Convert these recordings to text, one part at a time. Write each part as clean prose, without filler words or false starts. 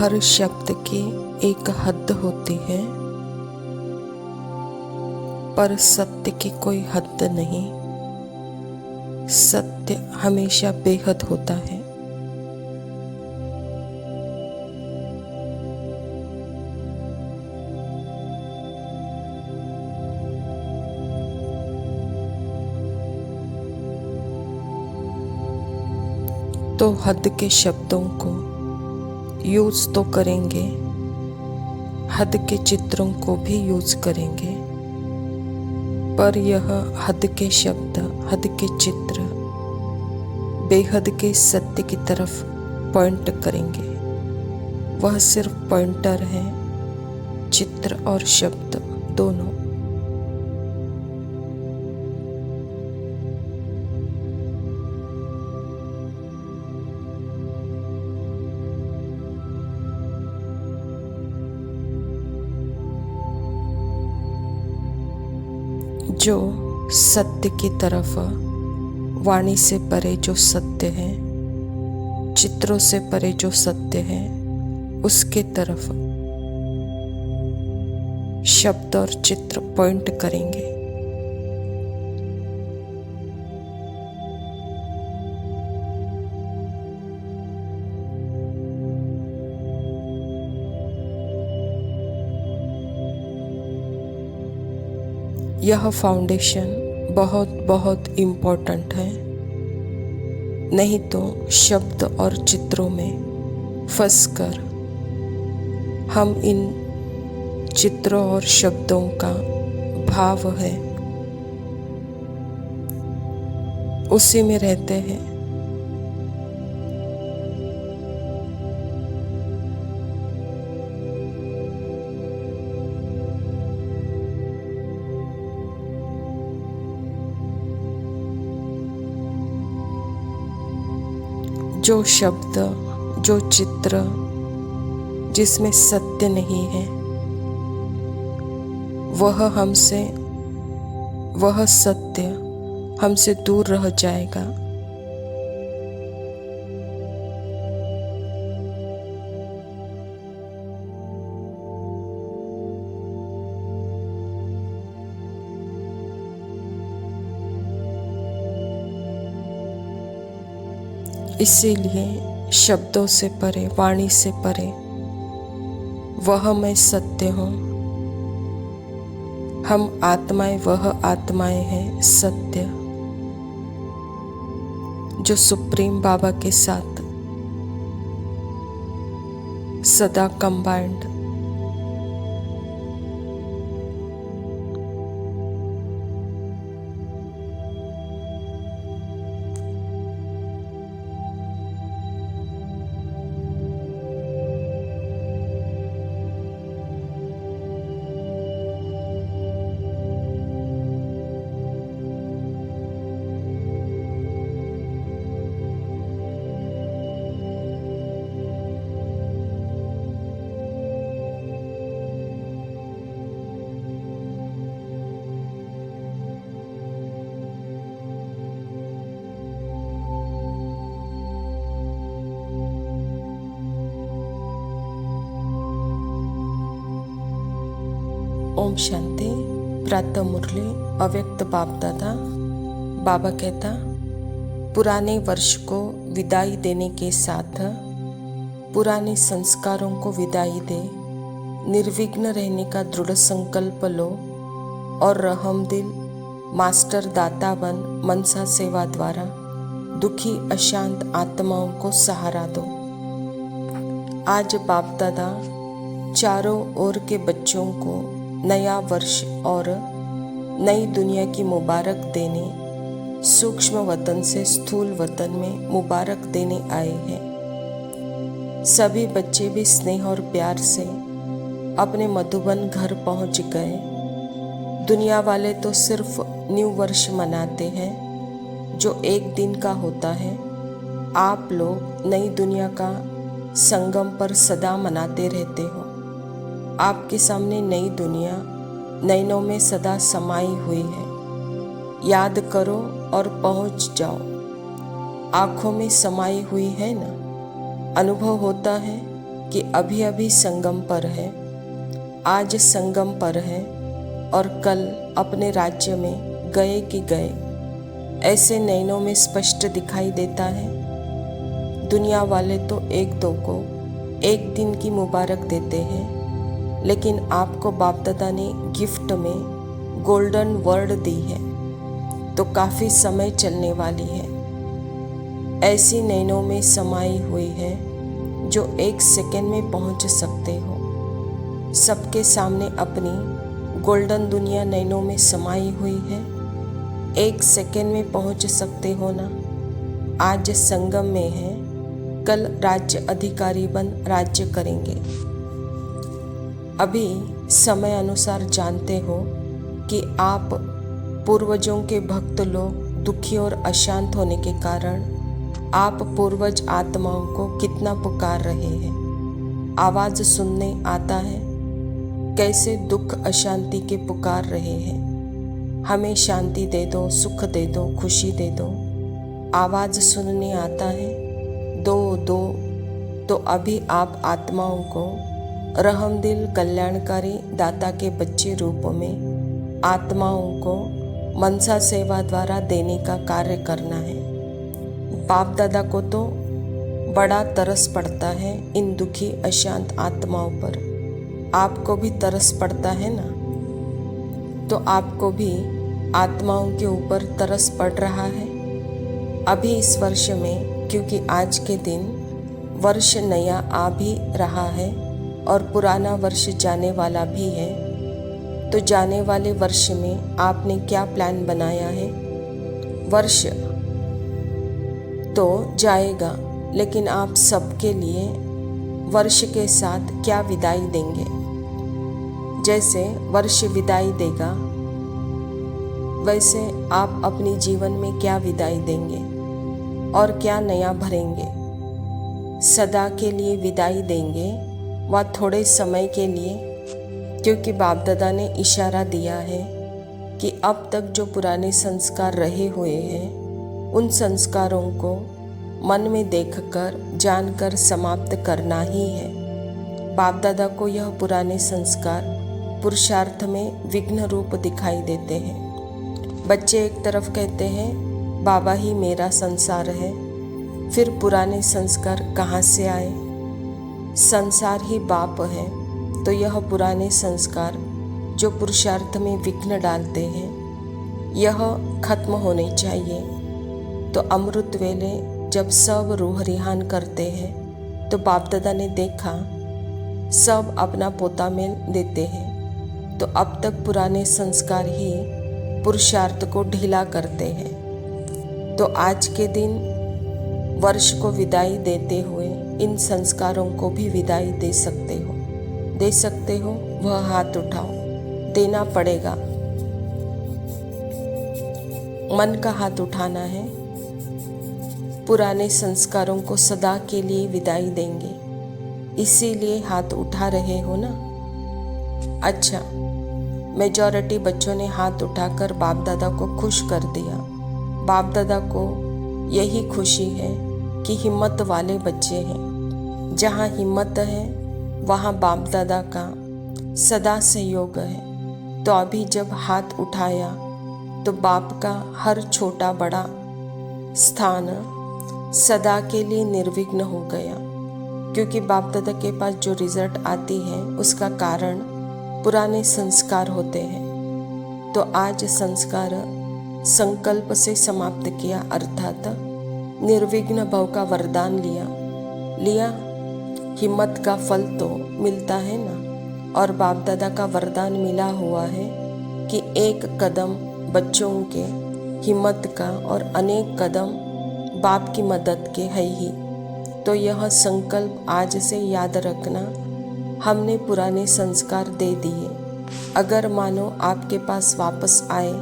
हर शब्द की एक हद होती है, पर सत्य की कोई हद नहीं। सत्य हमेशा बेहद होता है। तो हद के शब्दों को यूज तो करेंगे, हद के चित्रों को भी यूज करेंगे, पर यह हद के शब्द, हद के चित्र बेहद के सत्य की तरफ पॉइंट करेंगे। वह सिर्फ पॉइंटर है, चित्र और शब्द दोनों। जो सत्य की तरफ, वाणी से परे जो सत्य है, चित्रों से परे जो सत्य है, उसके तरफ शब्द और चित्र पॉइंट करेंगे। यह फाउंडेशन बहुत बहुत इम्पोर्टेंट है, नहीं तो शब्द और चित्रों में फंसकर हम इन चित्रों और शब्दों का भाव है उसी में रहते हैं। जो शब्द, जो चित्र जिसमें सत्य नहीं है, वह सत्य हमसे दूर रह जाएगा। इसीलिए शब्दों से परे, वाणी से परे वह मैं सत्य हूँ। हम आत्माएं, वह आत्माएं हैं सत्य, जो सुप्रीम बाबा के साथ सदा कंबाइंड। ओम शांति। प्रातः मुरली अव्यक्त बाप दादा। बाबा कहता, पुराने वर्ष को विदाई देने के साथ पुराने संस्कारों को विदाई दे, निर्विघ्न रहने का दृढ़ संकल्प लो और रहमदिल मास्टर दाता बन मनसा सेवा द्वारा दुखी अशांत आत्माओं को सहारा दो। आज बाप दादा चारों ओर के बच्चों को नया वर्ष और नई दुनिया की मुबारक देने सूक्ष्म वतन से स्थूल वतन में मुबारक देने आए हैं। सभी बच्चे भी स्नेह और प्यार से अपने मधुबन घर पहुंच गए। दुनिया वाले तो सिर्फ न्यू वर्ष मनाते हैं जो एक दिन का होता है। आप लोग नई दुनिया का संगम पर सदा मनाते रहते हो। आपके सामने नई दुनिया नयनों में सदा समाई हुई है। याद करो और पहुंच जाओ। आँखों में समाई हुई है ना। अनुभव होता है कि अभी अभी संगम पर है, आज संगम पर है और कल अपने राज्य में गए कि गए, ऐसे नैनों में स्पष्ट दिखाई देता है। दुनिया वाले तो एक दो को एक दिन की मुबारक देते हैं, लेकिन आपको बाप दादा ने गिफ्ट में गोल्डन वर्ड दी है, तो काफ़ी समय चलने वाली है। ऐसी नैनों में समाई हुई है जो 1 सेकेंड में पहुंच सकते हो। सबके सामने अपनी गोल्डन दुनिया नैनों में समाई हुई है, 1 सेकेंड में पहुंच सकते हो ना। आज संगम में है, कल राज्य अधिकारी बन राज्य करेंगे। अभी समय अनुसार जानते हो कि आप पूर्वजों के भक्त लोग दुखी और अशांत होने के कारण आप पूर्वज आत्माओं को कितना पुकार रहे हैं। आवाज़ सुनने आता है कैसे दुख अशांति के पुकार रहे हैं। हमें शांति दे दो, सुख दे दो, खुशी दे दो। आवाज़ सुनने आता है दो दो। तो अभी आप आत्माओं को रहमदिल कल्याणकारी दाता के बच्चे रूप में आत्माओं को मनसा सेवा द्वारा देने का कार्य करना है। बाप दादा को तो बड़ा तरस पड़ता है इन दुखी अशांत आत्माओं पर। आपको भी तरस पड़ता है ना, तो आपको भी आत्माओं के ऊपर तरस पड़ रहा है। अभी इस वर्ष में, क्योंकि आज के दिन वर्ष नया आ भी रहा है और पुराना वर्ष जाने वाला भी है, तो जाने वाले वर्ष में आपने क्या प्लान बनाया है। वर्ष तो जाएगा, लेकिन आप सबके लिए वर्ष के साथ क्या विदाई देंगे। जैसे वर्ष विदाई देगा, वैसे आप अपनी जीवन में क्या विदाई देंगे और क्या नया भरेंगे। सदा के लिए विदाई देंगे व थोड़े समय के लिए, क्योंकि बाप दादा ने इशारा दिया है कि अब तक जो पुराने संस्कार रहे हुए हैं उन संस्कारों को मन में देखकर जानकर समाप्त करना ही है। बाप दादा को यह पुराने संस्कार पुरुषार्थ में विघ्न रूप दिखाई देते हैं। बच्चे एक तरफ कहते हैं बाबा ही मेरा संसार है, फिर पुराने संस्कार कहाँ से आए। संसार ही बाप है, तो यह पुराने संस्कार जो पुरुषार्थ में विघ्न डालते हैं, यह खत्म होने चाहिए। तो अमृत वेले जब सब रूह रिहान करते हैं, तो बाप दादा ने देखा सब अपना पोता मेल देते हैं, तो अब तक पुराने संस्कार ही पुरुषार्थ को ढीला करते हैं। तो आज के दिन वर्ष को विदाई देते हुए इन संस्कारों को भी विदाई दे सकते हो। वह हाथ उठाओ, देना पड़ेगा। मन का हाथ उठाना है। पुराने संस्कारों को सदा के लिए विदाई देंगे, इसीलिए हाथ उठा रहे हो ना। अच्छा, मेजॉरिटी बच्चों ने हाथ उठाकर बाप दादा को खुश कर दिया। बाप दादा को यही खुशी है कि हिम्मत वाले बच्चे हैं। जहाँ हिम्मत है वहाँ बाप दादा का सदा सहयोग है। तो अभी जब हाथ उठाया तो बाप का हर छोटा बड़ा स्थान सदा के लिए निर्विघ्न हो गया, क्योंकि बाप दादा के पास जो रिजल्ट आती है उसका कारण पुराने संस्कार होते हैं। तो आज संस्कार संकल्प से समाप्त किया, अर्थात निर्विघ्न भव का वरदान लिया। हिम्मत का फल तो मिलता है ना, और बाप दादा का वरदान मिला हुआ है कि एक कदम बच्चों के हिम्मत का और अनेक कदम बाप की मदद के है ही। तो यह संकल्प आज से याद रखना, हमने पुराने संस्कार दे दिए। अगर मानो आपके पास वापस आए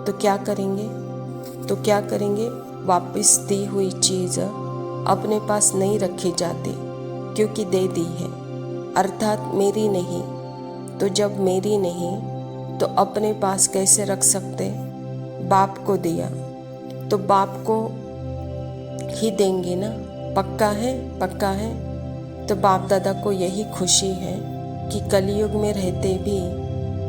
तो क्या करेंगे। वापस दी हुई चीज़ अपने पास नहीं रखी जाती, क्योंकि दे दी है, अर्थात मेरी नहीं। तो जब मेरी नहीं तो अपने पास कैसे रख सकते। बाप को दिया तो बाप को ही देंगे ना। पक्का है। तो बाप दादा को यही खुशी है कि कलयुग में रहते भी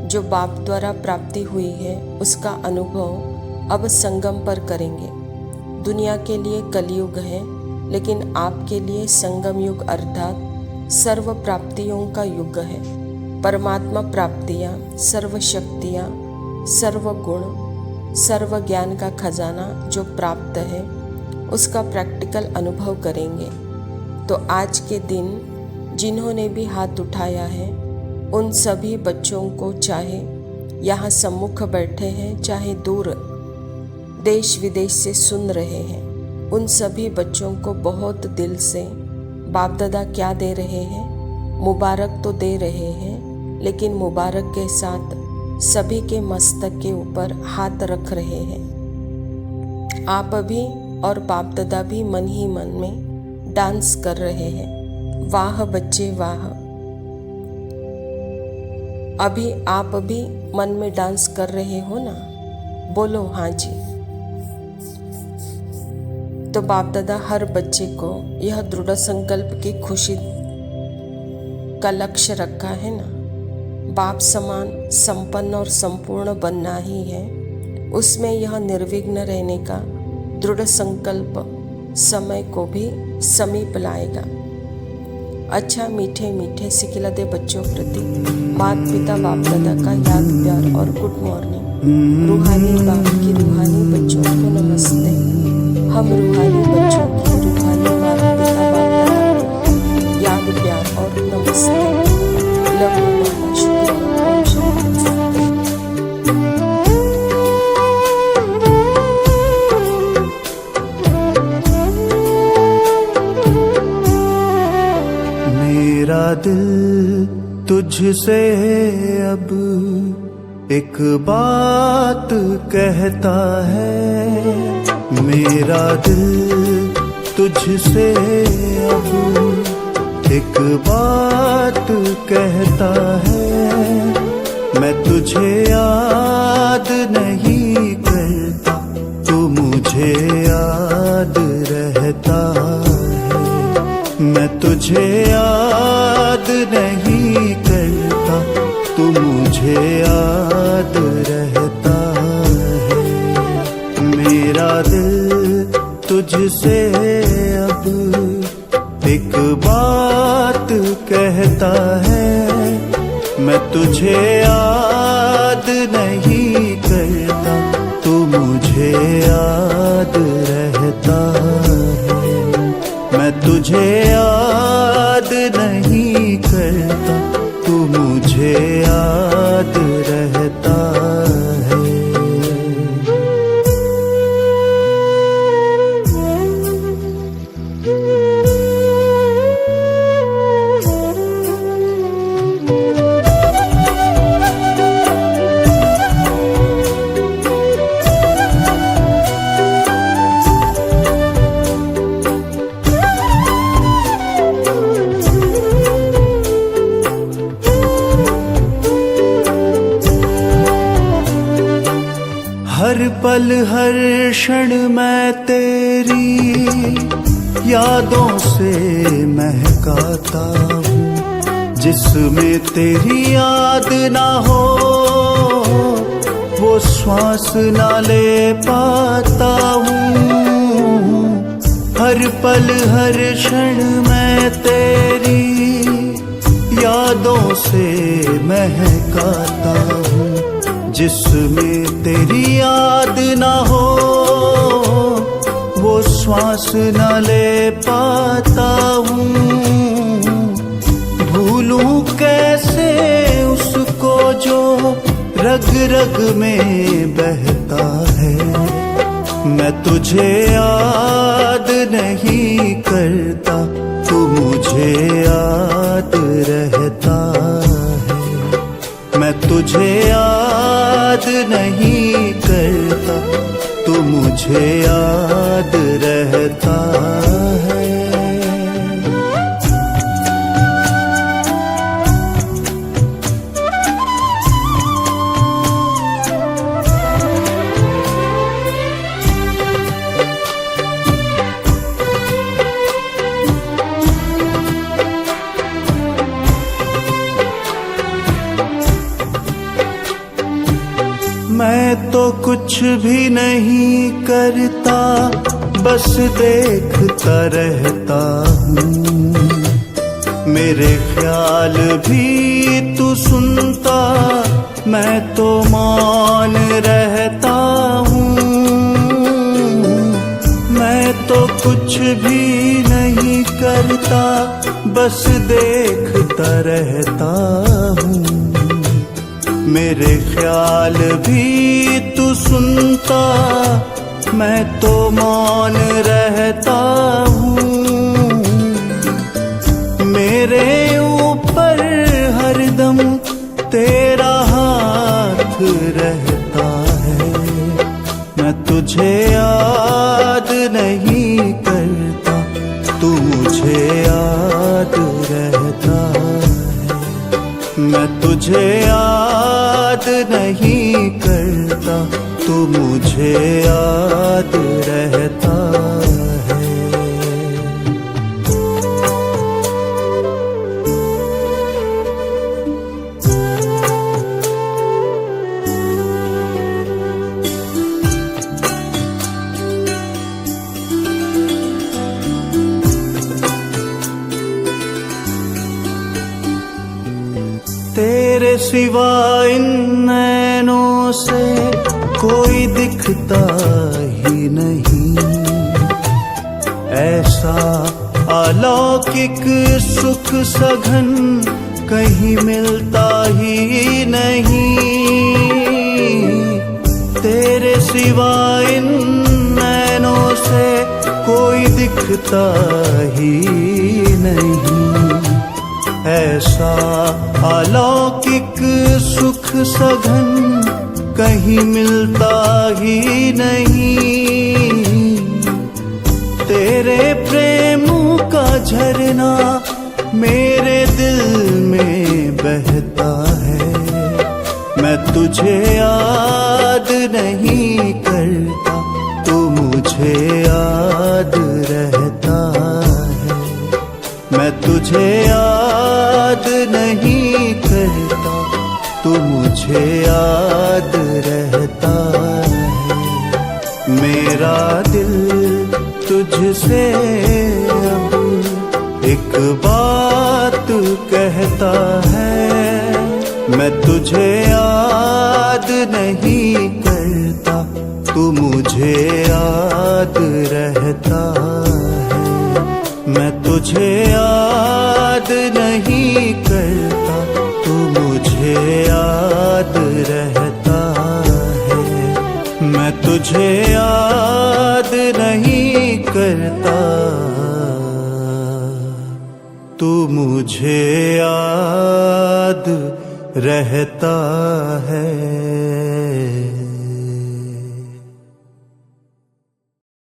जो बाप द्वारा प्राप्ति हुई है उसका अनुभव अब संगम पर करेंगे। दुनिया के लिए कलयुग है, लेकिन आपके लिए संगम युग अर्थात सर्व प्राप्तियों का युग है। परमात्मा प्राप्तियाँ, सर्व शक्तियाँ, सर्व गुण, सर्व ज्ञान का खजाना जो प्राप्त है उसका प्रैक्टिकल अनुभव करेंगे। तो आज के दिन जिन्होंने भी हाथ उठाया है उन सभी बच्चों को, चाहे यहाँ सम्मुख बैठे हैं चाहे दूर देश विदेश से सुन रहे हैं, उन सभी बच्चों को बहुत दिल से बाप दादा क्या दे रहे हैं, मुबारक तो दे रहे हैं, लेकिन मुबारक के साथ सभी के मस्तक के ऊपर हाथ रख रहे हैं। आप भी और बाप दादा भी मन ही मन में डांस कर रहे हैं। वाह बच्चे वाह। अभी आप भी मन में डांस कर रहे हो ना? बोलो हाँ जी। तो बाप दादा हर बच्चे को यह दृढ़ संकल्प की खुशी का लक्ष्य रखा है ना, बाप समान संपन्न और संपूर्ण बनना ही है। उसमें यह निर्विघ्न रहने का दृढ़ संकल्प समय को भी समीप लाएगा। अच्छा मीठे मीठे सिखिलते बच्चों प्रति माता पिता बाप दादा का याद प्यार और गुड मॉर्निंग। रूहानी बाप की रूहानी बच्चों को नमस्ते। हम रूहानी बच्चों की रूहानी माता पिता बाप दादा को याद प्यार और नमस्ते। लव यू मामा, शुक्रिया। ओम शांति। मेरा दिल तुझसे अब एक बात कहता है। मेरा दिल तुझसे अब एक बात कहता है। मैं तुझे याद नहीं करता, तू मुझे याद रहता है। मैं तुझे याद नहीं करता, तू मुझे याद रहता है। मेरा दिल तुझसे अब एक बात कहता है। मैं तुझे याद नहीं करता, तू मुझे याद रहता है। मैं तुझे याद नहीं करता, तू मुझे याद रहता है। हर पल हर क्षण मैं तेरी यादों से महकाता हूँ। जिसमें तेरी याद ना हो वो श्वास ना ले पाता हूँ। हर पल हर क्षण मैं तेरी यादों से महकाता हूँ। जिसमें तेरी याद ना हो वो श्वास न ले पाता हूँ। भूलूं कैसे उसको जो रग रग में बहता है। मैं तुझे याद नहीं करता, तू मुझे याद रहता है। मैं तुझे याद नहीं करता, तू मुझे याद रहता है। भी नहीं करता, बस देखता रहता हूँ। मेरे ख्याल भी तू सुनता, मैं तो मौन रहता हूँ। मैं तो कुछ भी नहीं करता, बस देखता रहता हूँ। मेरे ख्याल भी तू सुनता, मैं तो मौन रहता हूँ। मेरे ऊपर हरदम तेरा हाथ रहता है, मैं तुझे याद नहीं करता, तू मुझे याद रहता है। मैं तुझे याद नहीं करता, तू मुझे याद रहता है। तेरे सिवा इन नैनों से कोई दिखता ही नहीं, ऐसा अलौकिक सुख सघन कहीं मिलता ही नहीं। तेरे सिवा इन नैनों से कोई दिखता ही नहीं, ऐसा अलौकिक सुख सघन कहीं मिलता ही नहीं। तेरे प्रेम का झरना मेरे दिल में बहता है, मैं तुझे याद नहीं करता, तू मुझे याद रहता है। मैं तुझे याद नहीं करता, तू मुझे याद रहता है। मेरा दिल तुझसे अब एक बात कहता है, मैं तुझे याद नहीं करता, तू मुझे याद रहता है। मैं तुझे याद नहीं करता, तू मुझे याद रहता है। मैं तुझे याद नहीं करता, तू मुझे याद रहता है।